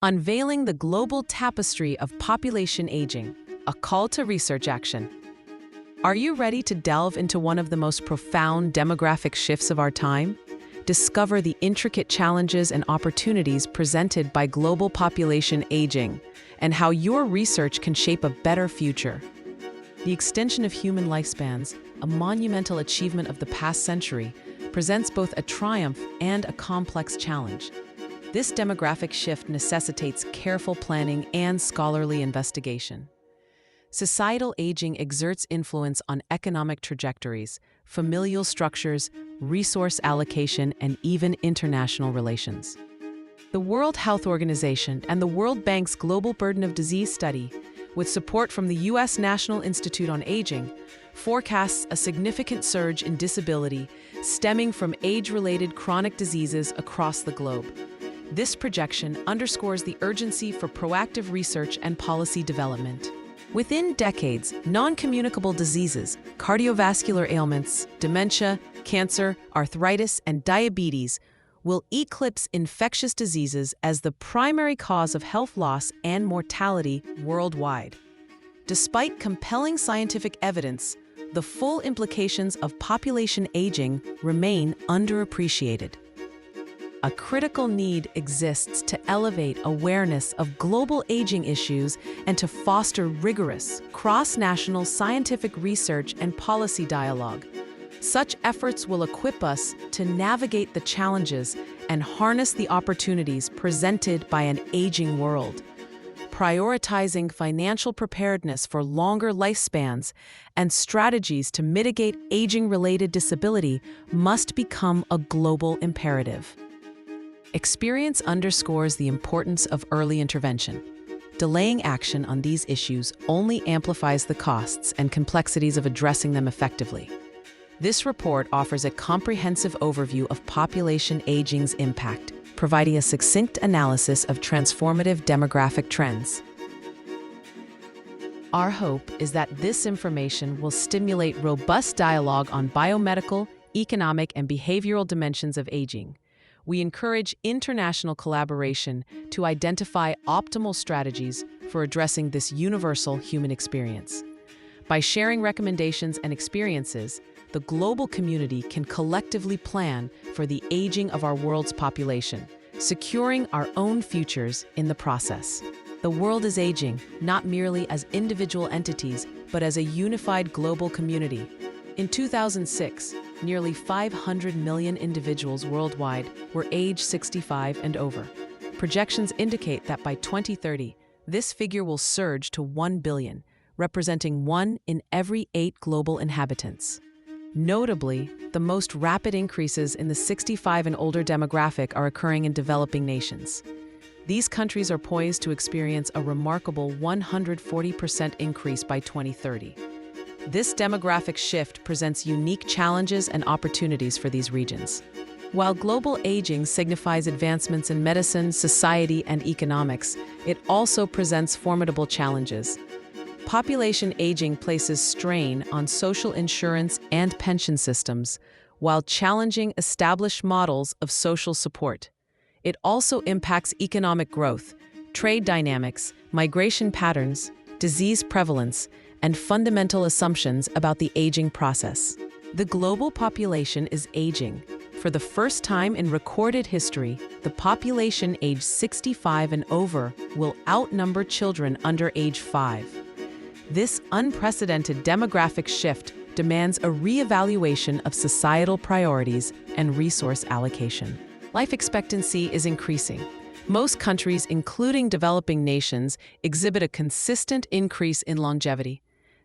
Unveiling the Global Tapestry of Population Aging, a call to research action. Are you ready to delve into one of the most profound demographic shifts of our time? Discover the intricate challenges and opportunities presented by global population aging, and how your research can shape a better future. The extension of human lifespans, a monumental achievement of the past century, presents both a triumph and a complex challenge. This demographic shift necessitates careful planning and scholarly investigation. Societal aging exerts influence on economic trajectories, familial structures, resource allocation, and even international relations. The World Health Organization and the World Bank's Global Burden of Disease study, with support from the U.S. National Institute on Aging, forecasts a significant surge in disability stemming from age-related chronic diseases across the globe. This projection underscores the urgency for proactive research and policy development. Within decades, non-communicable diseases, cardiovascular ailments, dementia, cancer, arthritis, and diabetes will eclipse infectious diseases as the primary cause of health loss and mortality worldwide. Despite compelling scientific evidence, the full implications of population aging remain underappreciated. A critical need exists to elevate awareness of global aging issues and to foster rigorous, cross-national scientific research and policy dialogue. Such efforts will equip us to navigate the challenges and harness the opportunities presented by an aging world. Prioritizing financial preparedness for longer lifespans and strategies to mitigate aging-related disability must become a global imperative. Experience underscores the importance of early intervention. Delaying action on these issues only amplifies the costs and complexities of addressing them effectively. This report offers a comprehensive overview of population aging's impact, providing a succinct analysis of transformative demographic trends. Our hope is that this information will stimulate robust dialogue on biomedical, economic, and behavioral dimensions of aging. We encourage international collaboration to identify optimal strategies for addressing this universal human experience. By sharing recommendations and experiences, the global community can collectively plan for the aging of our world's population, securing our own futures in the process. The world is aging, not merely as individual entities, but as a unified global community. In 2006, nearly 500 million individuals worldwide were age 65 and over. Projections indicate that by 2030, this figure will surge to 1 billion, representing 1 in every 8 global inhabitants. Notably, the most rapid increases in the 65 and older demographic are occurring in developing nations. These countries are poised to experience a remarkable 140% increase by 2030. This demographic shift presents unique challenges and opportunities for these regions. While global aging signifies advancements in medicine, society, and economics, it also presents formidable challenges. Population aging places strain on social insurance and pension systems, while challenging established models of social support. It also impacts economic growth, trade dynamics, migration patterns, disease prevalence, and fundamental assumptions about the aging process. The global population is aging. For the first time in recorded history, the population aged 65 and over will outnumber children under age 5. This unprecedented demographic shift demands a re-evaluation of societal priorities and resource allocation. Life expectancy is increasing. Most countries, including developing nations, exhibit a consistent increase in longevity.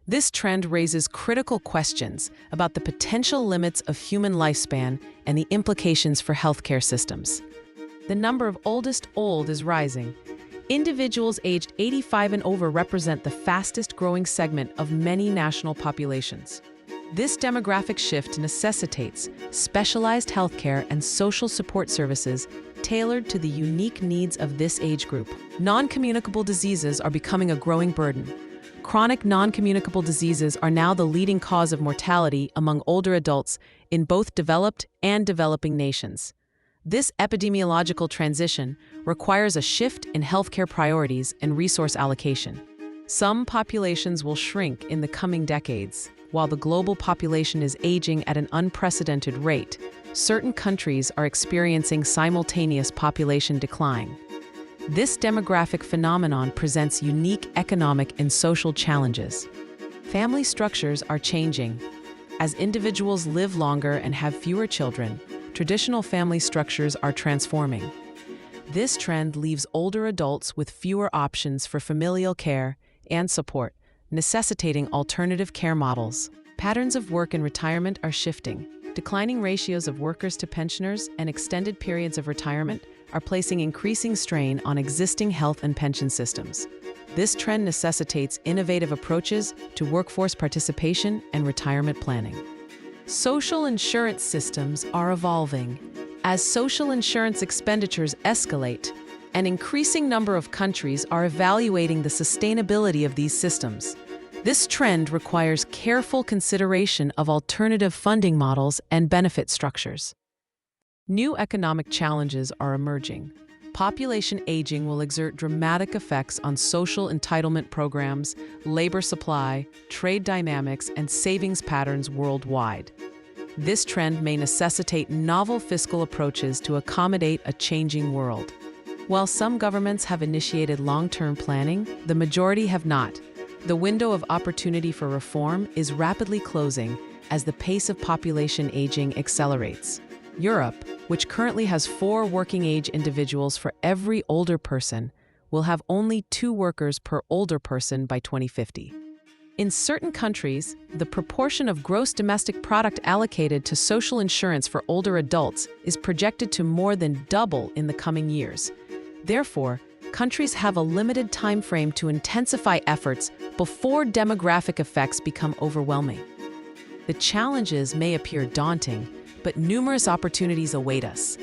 This trend raises critical questions about the potential limits of human lifespan and the implications for healthcare systems. The number of oldest old is rising. Individuals aged 85 and over represent the fastest growing segment of many national populations. This demographic shift necessitates specialized healthcare and social support services tailored to the unique needs of this age group. Non-communicable diseases are becoming a growing burden. Chronic non-communicable diseases are now the leading cause of mortality among older adults in both developed and developing nations. This epidemiological transition requires a shift in healthcare priorities and resource allocation. Some populations will shrink in the coming decades. While the global population is aging at an unprecedented rate, certain countries are experiencing simultaneous population decline. This demographic phenomenon presents unique economic and social challenges. Family structures are changing. As individuals live longer and have fewer children, traditional family structures are transforming. This trend leaves older adults with fewer options for familial care and support, necessitating alternative care models. Patterns of work and retirement are shifting. Declining ratios of workers to pensioners and extended periods of retirement are placing increasing strain on existing health and pension systems. This trend necessitates innovative approaches to workforce participation and retirement planning. Social insurance systems are evolving. As social insurance expenditures escalate, an increasing number of countries are evaluating the sustainability of these systems. This trend requires careful consideration of alternative funding models and benefit structures. New economic challenges are emerging. Population aging will exert dramatic effects on social entitlement programs, labor supply, trade dynamics, and savings patterns worldwide. This trend may necessitate novel fiscal approaches to accommodate a changing world. While some governments have initiated long-term planning, the majority have not. The window of opportunity for reform is rapidly closing as the pace of population aging accelerates. Europe, which currently has 4 working-age individuals for every older person, will have only 2 workers per older person by 2050. In certain countries, the proportion of gross domestic product allocated to social insurance for older adults is projected to more than double in the coming years. Therefore, countries have a limited time frame to intensify efforts before demographic effects become overwhelming. The challenges may appear daunting, but numerous opportunities await us.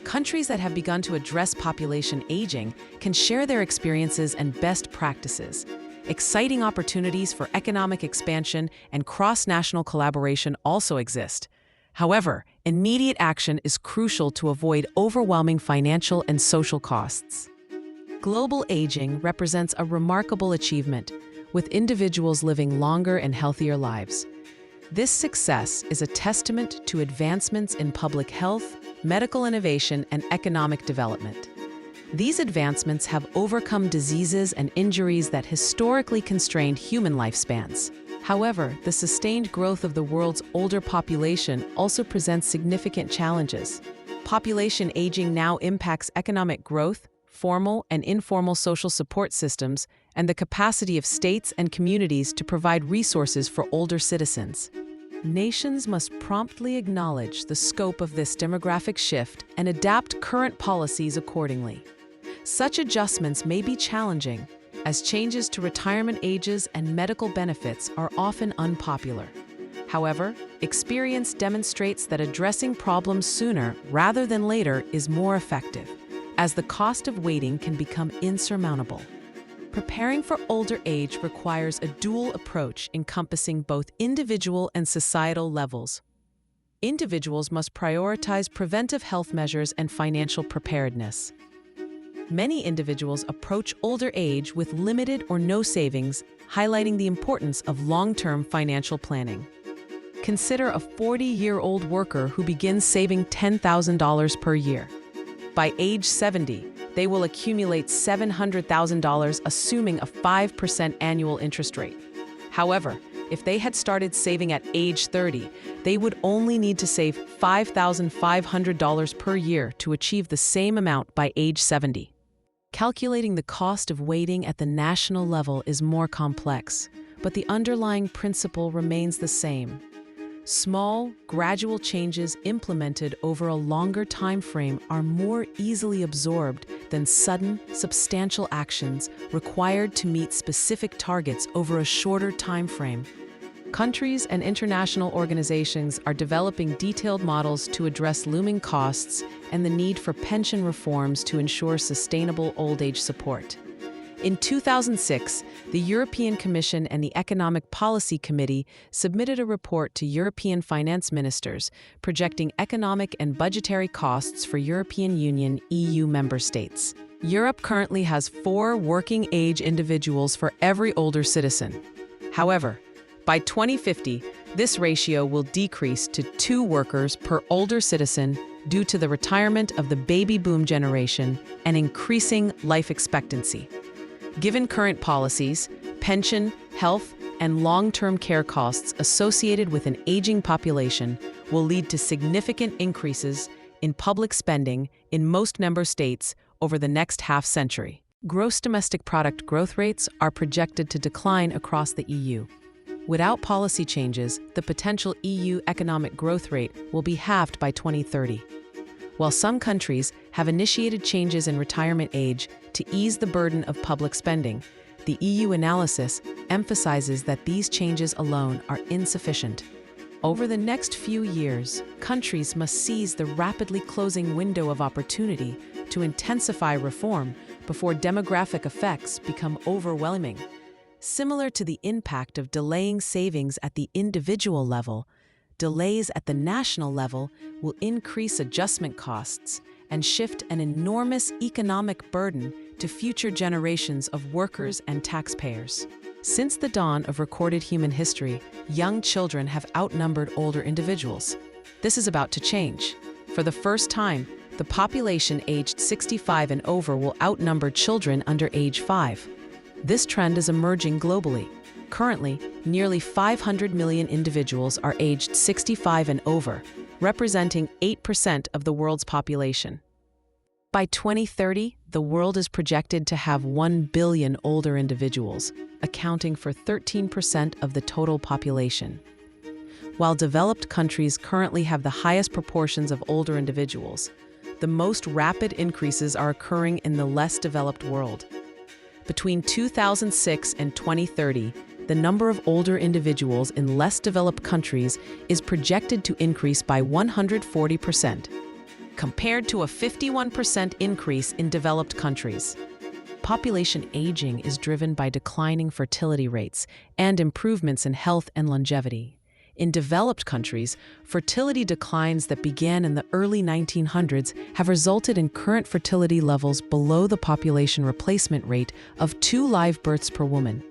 Countries that have begun to address population aging can share their experiences and best practices. Exciting opportunities for economic expansion and cross-national collaboration also exist. However, immediate action is crucial to avoid overwhelming financial and social costs. Global aging represents a remarkable achievement, with individuals living longer and healthier lives. This success is a testament to advancements in public health, medical innovation, and economic development. These advancements have overcome diseases and injuries that historically constrained human lifespans. However, the sustained growth of the world's older population also presents significant challenges. Population aging now impacts economic growth, formal and informal social support systems, and the capacity of states and communities to provide resources for older citizens. Nations must promptly acknowledge the scope of this demographic shift and adapt current policies accordingly. Such adjustments may be challenging, as changes to retirement ages and medical benefits are often unpopular. However, experience demonstrates that addressing problems sooner rather than later is more effective, as the cost of waiting can become insurmountable. Preparing for older age requires a dual approach encompassing both individual and societal levels. Individuals must prioritize preventive health measures and financial preparedness. Many individuals approach older age with limited or no savings, highlighting the importance of long-term financial planning. Consider a 40-year-old worker who begins saving $10,000 per year. By age 70, they will accumulate $700,000, assuming a 5% annual interest rate. However, if they had started saving at age 30, they would only need to save $5,500 per year to achieve the same amount by age 70. Calculating the cost of waiting at the national level is more complex, but the underlying principle remains the same. Small, gradual changes implemented over a longer time frame are more easily absorbed than sudden, substantial actions required to meet specific targets over a shorter time frame. Countries and international organizations are developing detailed models to address looming costs and the need for pension reforms to ensure sustainable old age support. In 2006, the European Commission and the Economic Policy Committee submitted a report to European finance ministers projecting economic and budgetary costs for European Union (EU) member states. Europe currently has 4 working-age individuals for every older citizen. However, by 2050, this ratio will decrease to 2 workers per older citizen due to the retirement of the baby boom generation and increasing life expectancy. Given current policies, pension, health, and long-term care costs associated with an aging population will lead to significant increases in public spending in most member states over the next half-century. Gross domestic product growth rates are projected to decline across the EU. Without policy changes, the potential EU economic growth rate will be halved by 2030. While some countries have initiated changes in retirement age to ease the burden of public spending, the EU analysis emphasizes that these changes alone are insufficient. Over the next few years, countries must seize the rapidly closing window of opportunity to intensify reform before demographic effects become overwhelming. Similar to the impact of delaying savings at the individual level, delays at the national level will increase adjustment costs and shift an enormous economic burden to future generations of workers and taxpayers. Since the dawn of recorded human history, young children have outnumbered older individuals. This is about to change. For the first time, the population aged 65 and over will outnumber children under age 5. This trend is emerging globally. Currently, nearly 500 million individuals are aged 65 and over, representing 8% of the world's population. By 2030, the world is projected to have 1 billion older individuals, accounting for 13% of the total population. While developed countries currently have the highest proportions of older individuals, the most rapid increases are occurring in the less developed world. Between 2006 and 2030, the number of older individuals in less developed countries is projected to increase by 140%, compared to a 51% increase in developed countries. Population aging is driven by declining fertility rates and improvements in health and longevity. In developed countries, fertility declines that began in the early 1900s have resulted in current fertility levels below the population replacement rate of 2 live births per woman.